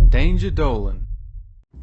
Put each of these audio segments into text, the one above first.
Danger Dolan.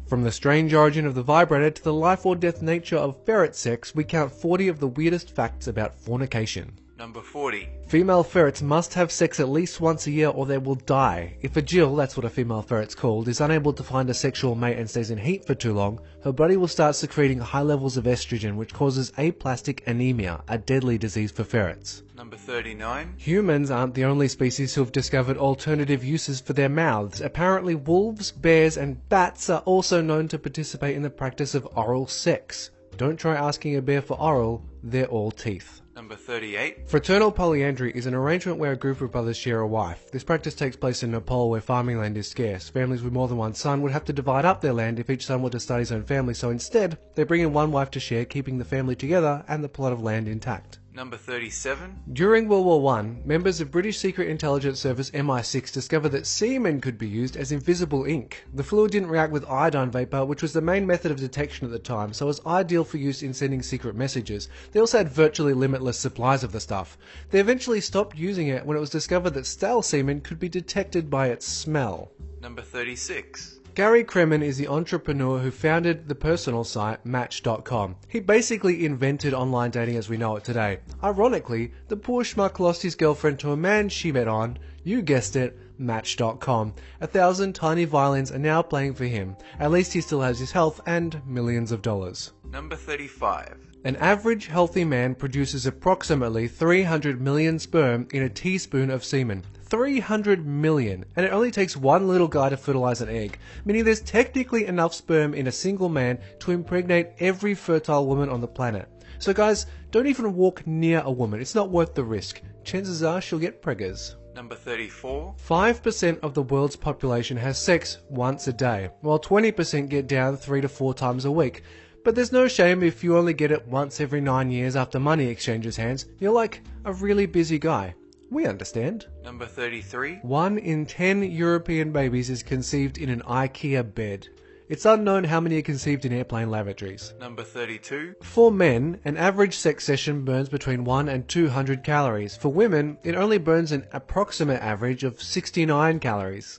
From the strange origin of the vibrator to the life or death nature of ferret sex, we count 40 of the weirdest facts about fornication. Number 40. Female ferrets must have sex at least once a year or they will die. If a Jill, that's what a female ferret's called, is unable to find a sexual mate and stays in heat for too long, her body will start secreting high levels of estrogen, which causes aplastic anemia, a deadly disease for ferrets. Number 39. Humans aren't the only species who have discovered alternative uses for their mouths. Apparently wolves, bears and bats are also known to participate in the practice of oral sex. Don't try asking a bear for oral, they're all teeth. Number 38. Fraternal polyandry is an arrangement where a group of brothers share a wife. This practice takes place in Nepal where farming land is scarce. Families with more than one son would have to divide up their land if each son were to start his own family, so instead, they bring in one wife to share, keeping the family together and the plot of land intact. Number 37. During World War I, members of British Secret Intelligence Service MI6 discovered that semen could be used as invisible ink. The fluid didn't react with iodine vapor, which was the main method of detection at the time, so it was ideal for use in sending secret messages. They also had virtually limitless supplies of the stuff. They eventually stopped using it when it was discovered that stale semen could be detected by its smell. Number 36. Gary Kremen is the entrepreneur who founded the personal site Match.com. He basically invented online dating as we know it today. Ironically, the poor schmuck lost his girlfriend to a man she met on, you guessed it, Match.com. 1,000 tiny violins are now playing for him. At least he still has his health and millions of dollars. Number 35. An average healthy man produces approximately 300 million sperm in a teaspoon of semen. 300 million, and it only takes one little guy to fertilize an egg, meaning there's technically enough sperm in a single man to impregnate every fertile woman on the planet. So guys, don't even walk near a woman, it's not worth the risk. Chances are she'll get preggers. Number 34. 5% of the world's population has sex once a day, while 20% get down 3 to 4 times a week. But there's no shame if you only get it once every 9 years after money exchanges hands. You're like a really busy guy. We understand. Number 33. 1 in 10 European babies is conceived in an IKEA bed. It's unknown how many are conceived in airplane lavatories. Number 32. For men, an average sex session burns between 1 and 200 calories. For women, it only burns an approximate average of 69 calories.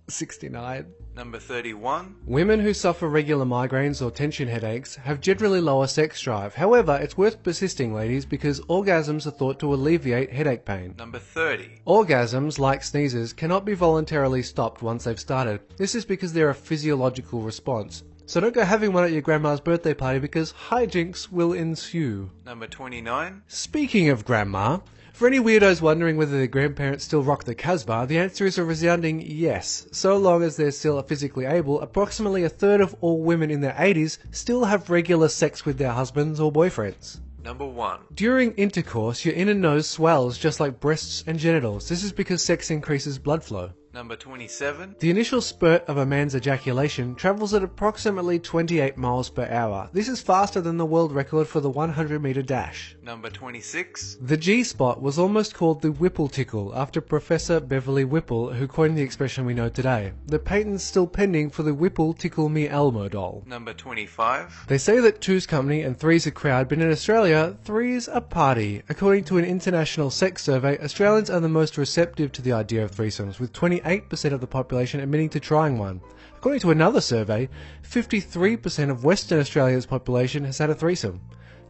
69. Number 31. Women who suffer regular migraines or tension headaches have generally lower sex drive. However, it's worth persisting, ladies, because orgasms are thought to alleviate headache pain. Number 30. Orgasms, like sneezes, cannot be voluntarily stopped once they've started. This is because they're a physiological response. So don't go having one at your grandma's birthday party because hijinks will ensue. Number 29. Speaking of grandma, for any weirdos wondering whether their grandparents still rock the Casbah, the answer is a resounding yes. So long as they're still physically able, approximately a third of all women in their 80s still have regular sex with their husbands or boyfriends. Number 1. During intercourse, your inner nose swells just like breasts and genitals. This is because sex increases blood flow. Number 27. The initial spurt of a man's ejaculation travels at approximately 28 miles per hour. This is faster than the world record for the 100-meter dash. Number 26. The G-spot was almost called the Whipple tickle after Professor Beverly Whipple, who coined the expression we know today. The patent's still pending for the Whipple Tickle Me Elmo doll. Number 25. They say that two's company and three's a crowd, but in Australia, three's a party. According to an international sex survey, Australians are the most receptive to the idea of threesomes, with 28% of the population admitting to trying one. According to another survey, 53% of Western Australia's population has had a threesome.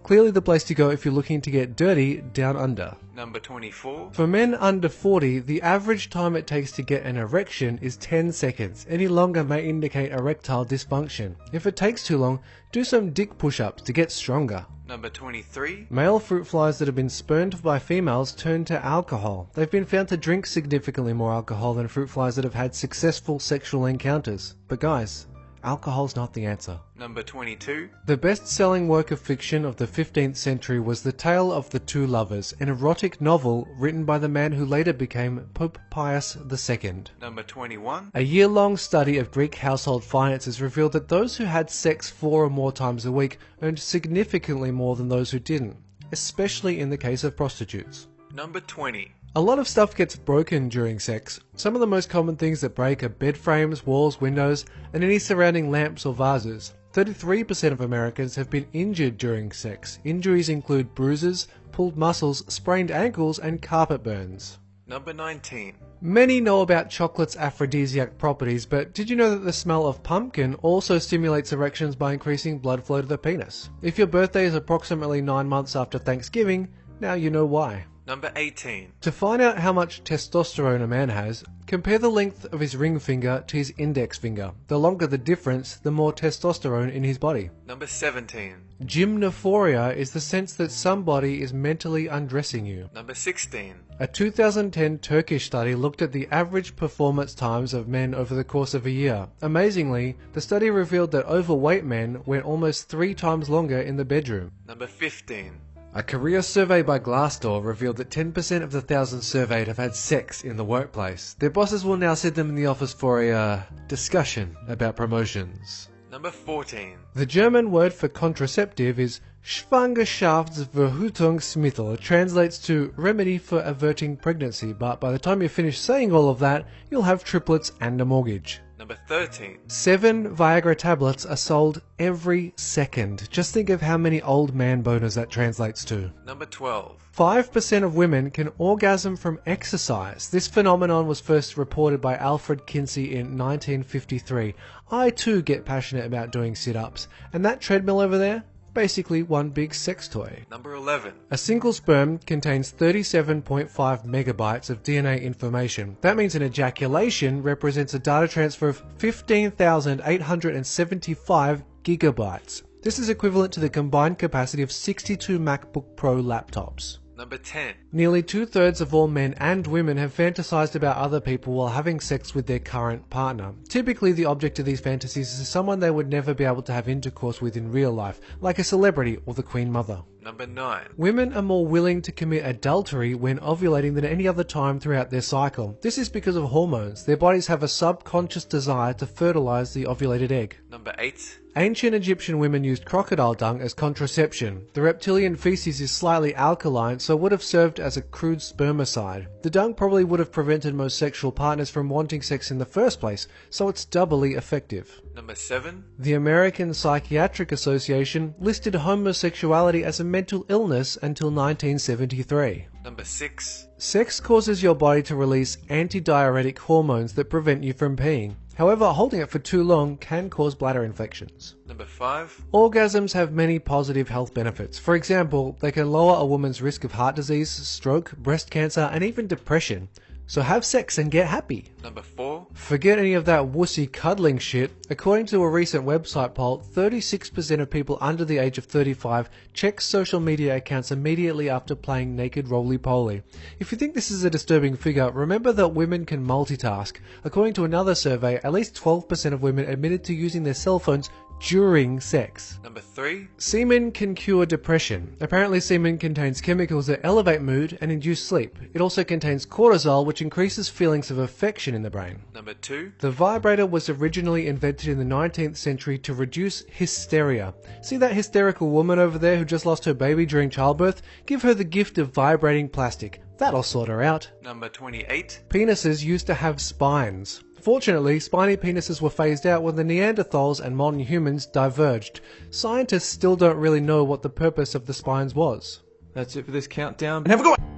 Clearly the place to go if you're looking to get dirty down under. Number 24. For men under 40, the average time it takes to get an erection is 10 seconds. Any longer may indicate erectile dysfunction. If it takes too long, do some dick push-ups to get stronger. Number 23. Male fruit flies that have been spurned by females turn to alcohol. They've been found to drink significantly more alcohol than fruit flies that have had successful sexual encounters. But guys, alcohol's not the answer. Number 22. The best-selling work of fiction of the 15th century was The Tale of the Two Lovers, an erotic novel written by the man who later became Pope Pius II. Number 21. A year-long study of Greek household finances revealed that those who had sex 4 or more times a week earned significantly more than those who didn't, especially in the case of prostitutes. Number 20. A lot of stuff gets broken during sex. Some of the most common things that break are bed frames, walls, windows, and any surrounding lamps or vases. 33% of Americans have been injured during sex. Injuries include bruises, pulled muscles, sprained ankles, and carpet burns. Number 19. Many know about chocolate's aphrodisiac properties, but did you know that the smell of pumpkin also stimulates erections by increasing blood flow to the penis? If your birthday is approximately 9 months after Thanksgiving, now you know why. Number 18. To find out how much testosterone a man has, compare the length of his ring finger to his index finger. The longer the difference, the more testosterone in his body. Number 17. Gymnophoria is the sense that somebody is mentally undressing you. Number 16. A 2010 Turkish study looked at the average performance times of men over the course of a year. Amazingly, the study revealed that overweight men went almost 3 times longer in the bedroom. Number 15. A career survey by Glassdoor revealed that 10% of the 1,000 surveyed have had sex in the workplace. Their bosses will now send them in the office for a discussion about promotions. Number 14. The German word for contraceptive is Schwangerschaftsverhütungsmittel. It translates to remedy for averting pregnancy, but by the time you finish saying all of that, you'll have triplets and a mortgage. Number 13. 7 Viagra tablets are sold every second. Just think of how many old man boners that translates to. Number 12. 5% of women can orgasm from exercise. This phenomenon was first reported by Alfred Kinsey in 1953. I too get passionate about doing sit-ups. And that treadmill over there? Basically one big sex toy. Number 11. A single sperm contains 37.5 megabytes of DNA information. That means an ejaculation represents a data transfer of 15,875 gigabytes. This is equivalent to the combined capacity of 62 MacBook Pro laptops. Number 10. Nearly 2/3 of all men and women have fantasized about other people while having sex with their current partner. Typically, the object of these fantasies is someone they would never be able to have intercourse with in real life, like a celebrity or the Queen Mother. Number 9. Women are more willing to commit adultery when ovulating than any other time throughout their cycle. This is because of hormones. Their bodies have a subconscious desire to fertilize the ovulated egg. Number 8. Ancient Egyptian women used crocodile dung as contraception. The reptilian feces is slightly alkaline, so would have served as a crude spermicide. The dung probably would have prevented most sexual partners from wanting sex in the first place, so it's doubly effective. Number 7. The American Psychiatric Association listed homosexuality as a mental illness until 1973. Number 6. Sex causes your body to release antidiuretic hormones that prevent you from peeing. However, holding it for too long can cause bladder infections. Number 5. Orgasms have many positive health benefits. For example, they can lower a woman's risk of heart disease, stroke, breast cancer, and even depression. So have sex and get happy. Number 4. Forget any of that wussy cuddling shit. According to a recent website poll, 36% of people under the age of 35 check social media accounts immediately after playing naked roly-poly. If you think this is a disturbing figure, remember that women can multitask. According to another survey, at least 12% of women admitted to using their cell phones during sex. Number 3. Semen can cure depression. Apparently semen contains chemicals that elevate mood and induce sleep. It also contains cortisol, which increases feelings of affection in the brain. Number 2. The vibrator was originally invented in the 19th century to reduce hysteria. See that hysterical woman over there who just lost her baby during childbirth? Give her the gift of vibrating plastic. That'll sort her out. Number 28. Penises used to have spines. Fortunately, spiny penises were phased out when the Neanderthals and modern humans diverged. Scientists still don't really know what the purpose of the spines was. That's it for this countdown. And have a good one!